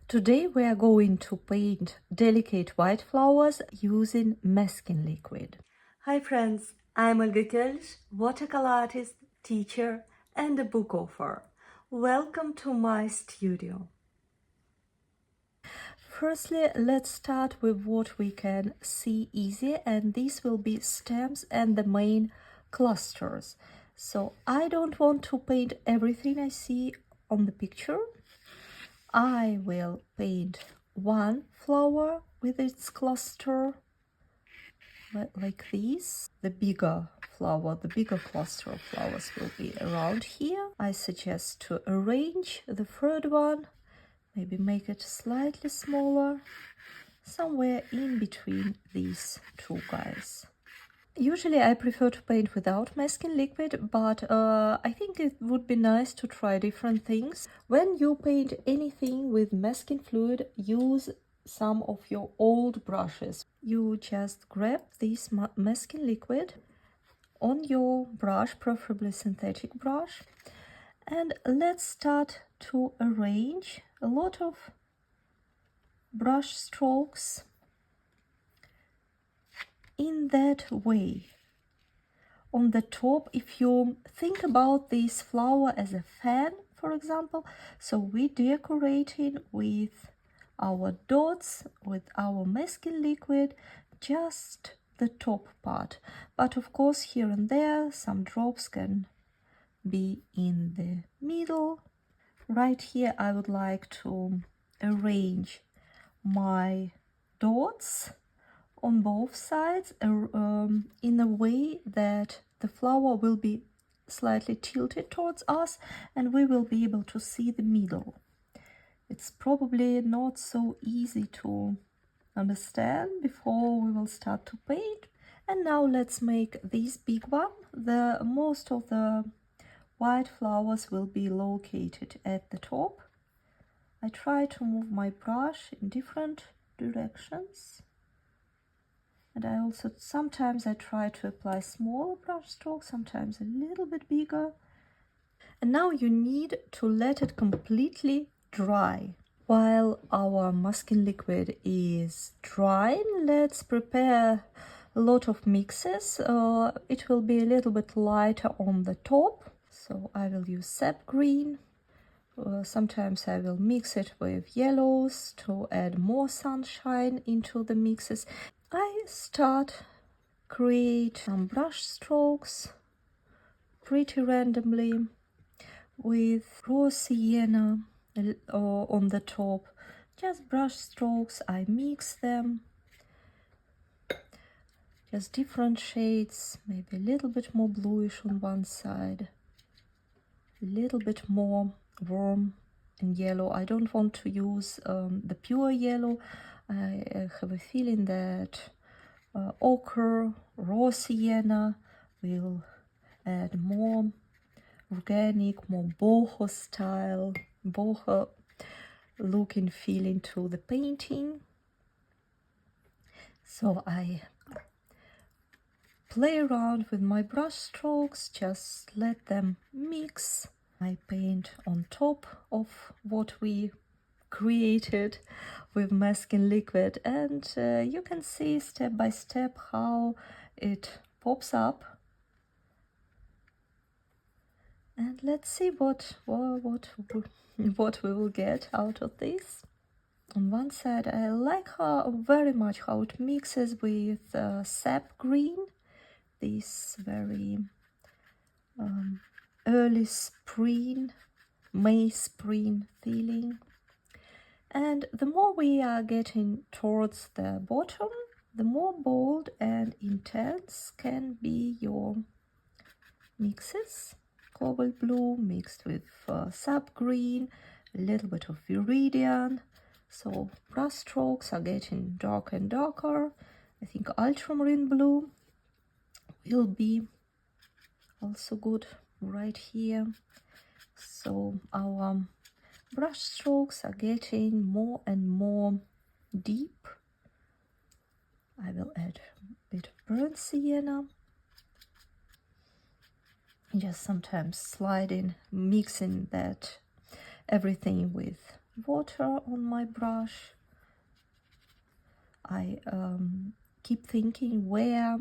Today we are going to paint delicate white flowers using masking liquid. Hi friends, I'm Olga Koelsch, watercolor artist, teacher and a book author. Welcome to my studio. Firstly, let's start with what we can see easy, and these will be stems and the main clusters. So I don't want to paint everything I see on the picture. I will paint one flower with its cluster like this. The bigger flower, the bigger cluster of flowers will be around here. I suggest to arrange the third one, maybe make it slightly smaller, somewhere in between these two guys. Usually I prefer to paint without masking liquid, but I think it would be nice to try different things. When you paint anything with masking fluid, use some of your old brushes. You just grab this masking liquid on your brush, preferably synthetic brush, and let's start to arrange a lot of brush strokes in that way. On the top, if you think about this flower as a fan, for example, so we decorating with our dots, with our masking liquid, just the top part. But of course, here and there, some drops can be in the middle. Right here, I would like to arrange my dots on both sides in a way that the flower will be slightly tilted towards us and we will be able to see the middle. It's probably not so easy to understand before we will start to paint. And now let's make this big one. Most of the white flowers will be located at the top. I try to move my brush in different directions. And I also sometimes I try to apply smaller brush strokes, sometimes a little bit bigger. And now you need to let it completely dry. While our masking liquid is drying, let's prepare a lot of mixes. It will be a little bit lighter on the top. So I will use sap green. Sometimes I will mix it with yellows to add more sunshine into the mixes. I start create some brush strokes pretty randomly with raw sienna on the top. Just brush strokes, I mix them, just different shades, maybe a little bit more bluish on one side, a little bit more warm and yellow. I don't want to use the pure yellow. I have a feeling that ochre, raw sienna will add more organic, more boho style, boho look and feeling to the painting. So I play around with my brush strokes, just let them mix. I paint on top of what we created with masking liquid, and you can see step by step how it pops up. And let's see what we will get out of this. On one side, I like very much how it mixes with sap green, this very early spring, May spring feeling. And the more we are getting towards the bottom, the more bold and intense can be your mixes. Cobalt blue mixed with sap green, a little bit of viridian. So brush strokes are getting darker and darker. I think ultramarine blue will be also good right here. So our brush strokes are getting more and more deep. I will add a bit of burnt sienna. Just sometimes sliding, mixing that everything with water on my brush. I keep thinking where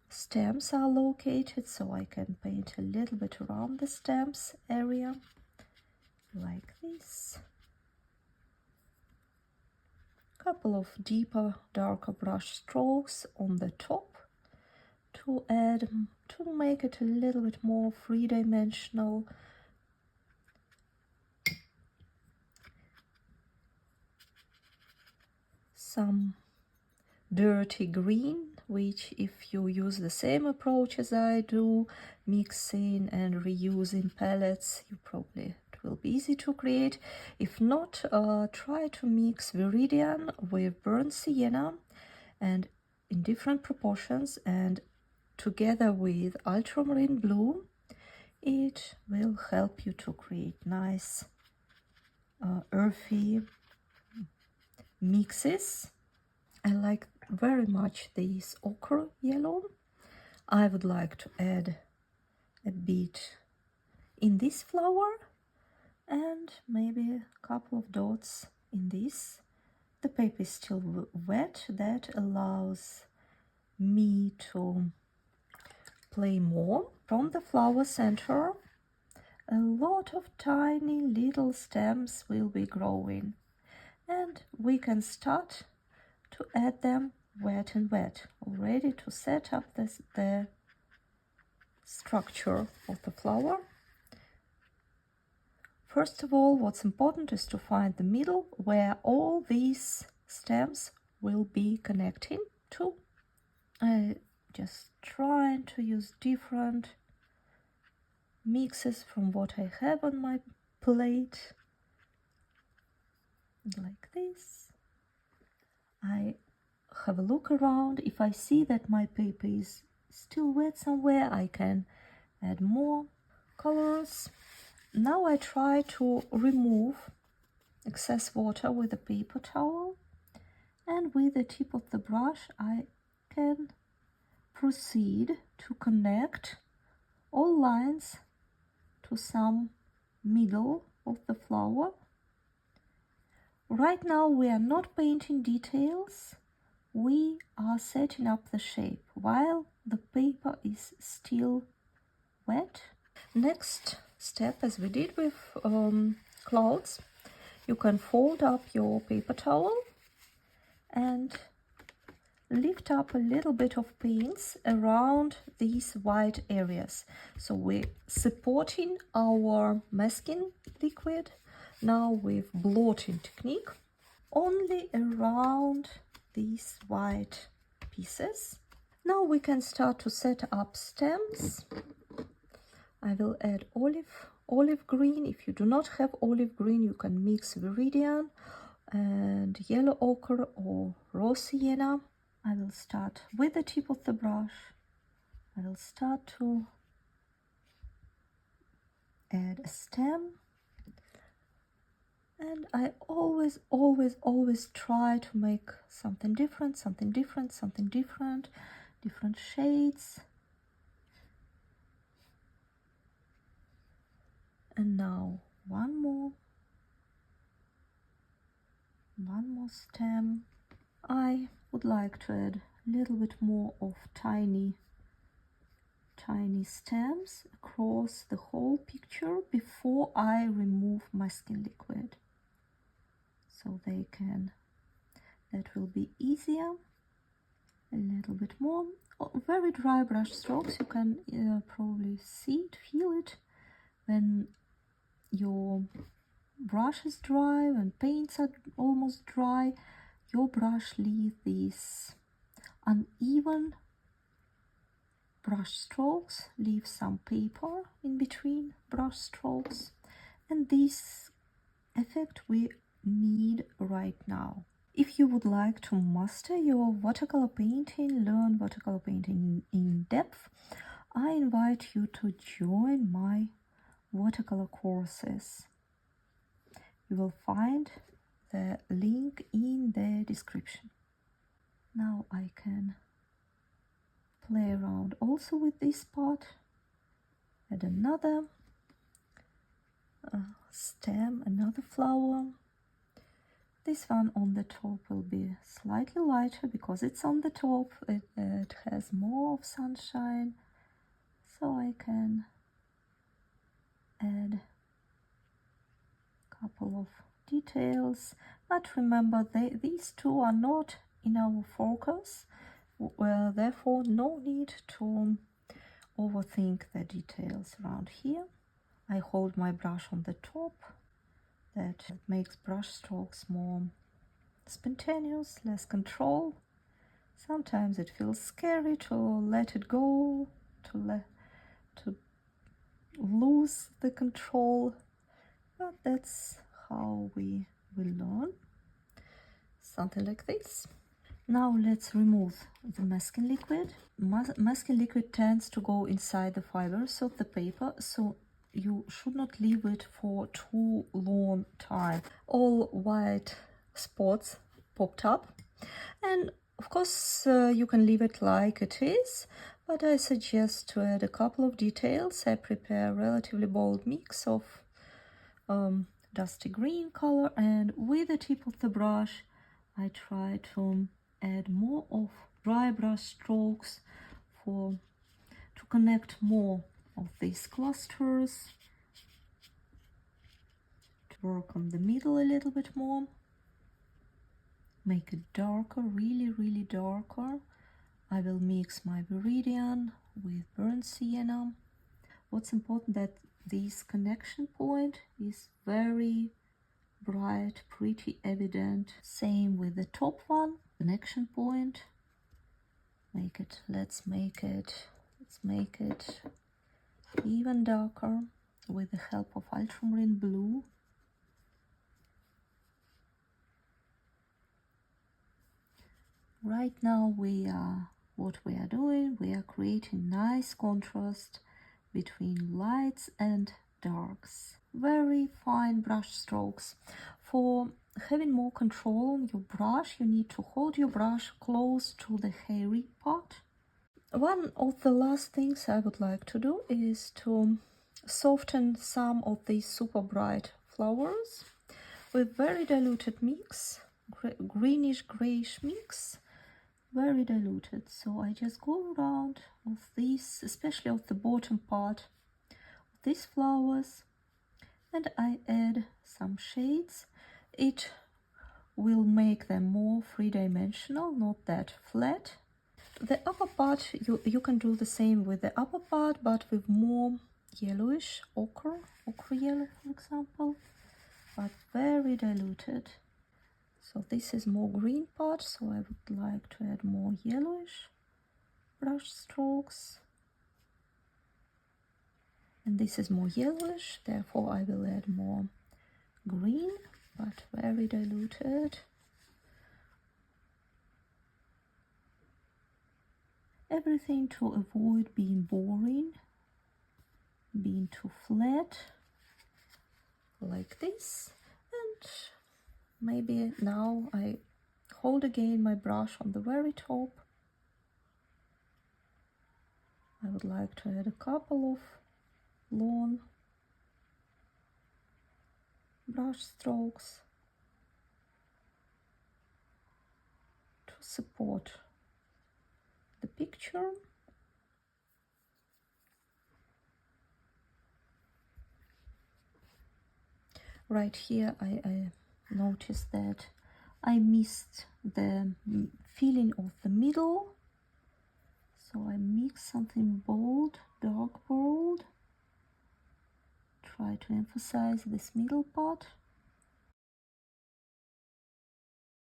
stems are located, so I can paint a little bit around the stems area, like this. Couple of deeper, darker brush strokes on the top to make it a little bit more three-dimensional. Some dirty green, which if you use the same approach as I do, mixing and reusing palettes, it will be easy to create. If not, try to mix Viridian with burnt sienna and in different proportions, and together with ultramarine blue, it will help you to create nice earthy mixes. I like very much this ochre yellow. I would like to add a bit in this flower and maybe a couple of dots in this. The paper is still wet, that allows me to play more. From the flower center, a lot of tiny little stems will be growing, and we can start to add them wet and wet, already to set up the structure of the flower. First of all, what's important is to find the middle where all these stems will be connecting to. I just trying to use different mixes from what I have on my plate, like this. I have a look around. If I see that my paper is still wet somewhere, I can add more colors. Now I try to remove excess water with a paper towel, and with the tip of the brush I can proceed to connect all lines to some middle of the flower. Right now we are not painting details, we are setting up the shape while the paper is still wet. Next step, as we did with clouds, you can fold up your paper towel and lift up a little bit of paints around these white areas. So we're supporting our masking liquid now with blotting technique only around these white pieces. Now we can start to set up stems. I will add olive green. If you do not have olive green, you can mix Viridian and yellow ochre or raw sienna. I will start with the tip of the brush. I will start to add a stem, and I always try to make something different, different shades. And now one more stem. I would like to add a little bit more of tiny stems across the whole picture before I remove masking liquid, so that will be easier. A little bit more, very dry brush strokes. You can probably see it, feel it when your brush is dry, when paints are almost dry. Your brush leaves these uneven brush strokes, leave some paper in between brush strokes, and this effect we need right now. If you would like to master your watercolor painting, learn watercolor painting in depth, I invite you to join my watercolor courses. You will find the link in the description. Now I can play around also with this part, add another stem, another flower, This one on the top will be slightly lighter because it's on the top. It has more of sunshine, so I can add a couple of details. But remember, these two are not in our focus, therefore no need to overthink the details around here. I hold my brush on the top. That makes brush strokes more spontaneous, less control. Sometimes it feels scary to let it go, to lose the control, but that's how we will learn. Something like this. Now let's remove the masking liquid. Masking liquid tends to go inside the fibers of the paper, so you should not leave it for too long time. All white spots popped up, and of course you can leave it like it is, but I suggest to add a couple of details. I prepare a relatively bold mix of dusty green color, and with the tip of the brush I try to add more of dry brush strokes to connect more of these clusters, to work on the middle a little bit more, make it darker, really darker. I will mix my Viridian with burnt sienna. What's important that this connection point is very bright, pretty evident. Same with the top one, connection point. Let's make it even darker with the help of ultramarine blue. Right now we are creating nice contrast between lights and darks. Very fine brush strokes. For having more control on your brush, you need to hold your brush close to the hairy part. One of the last things I would like to do is to soften some of these super bright flowers with very diluted mix, greenish grayish mix, very diluted. So I just go around of these, especially of the bottom part of these flowers, and I add some shades. It will make them more three-dimensional, not that flat. The upper part, you can do the same with the upper part, but with more yellowish, ochre yellow, for example, but very diluted. So this is more green part, so I would like to add more yellowish brush strokes. And this is more yellowish, therefore I will add more green, but very diluted. Everything to avoid being boring, being too flat, like this. And maybe now I hold again my brush on the very top. I would like to add a couple of long brush strokes to support the picture. Right here I noticed that I missed the feeling of the middle, so I mix something bold, dark bold, try to emphasize this middle part.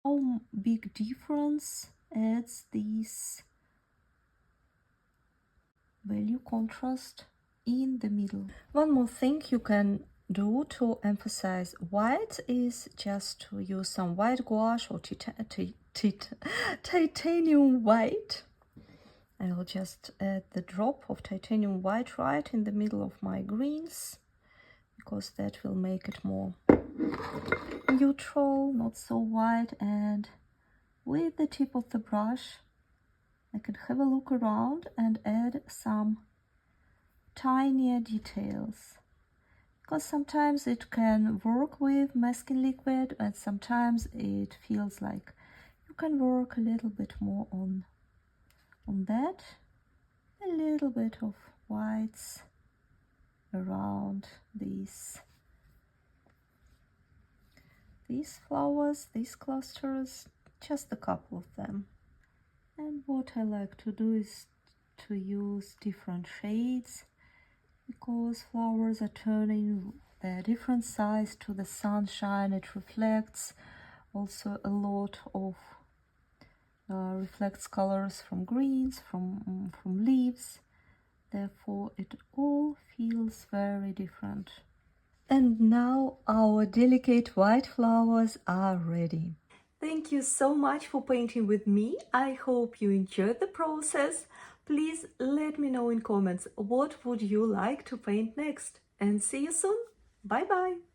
How big difference adds this value contrast in the middle. One more thing you can do to emphasize white is just to use some white gouache or titanium white. I will just add the drop of titanium white right in the middle of my greens, because that will make it more neutral, not so white. And with the tip of the brush I can have a look around and add some tinier details. because sometimes it can work with masking liquid and sometimes it feels like you can work a little bit more on that. A little bit of whites around these flowers, these clusters, just a couple of them. And what I like to do is to use different shades, because flowers are turning their different size to the sunshine. It reflects also a lot of reflects colors from greens, from leaves. Therefore, it all feels very different. And now our delicate white flowers are ready. Thank you so much for painting with me. I hope you enjoyed the process. Please let me know in comments what would you like to paint next. And see you soon. Bye bye.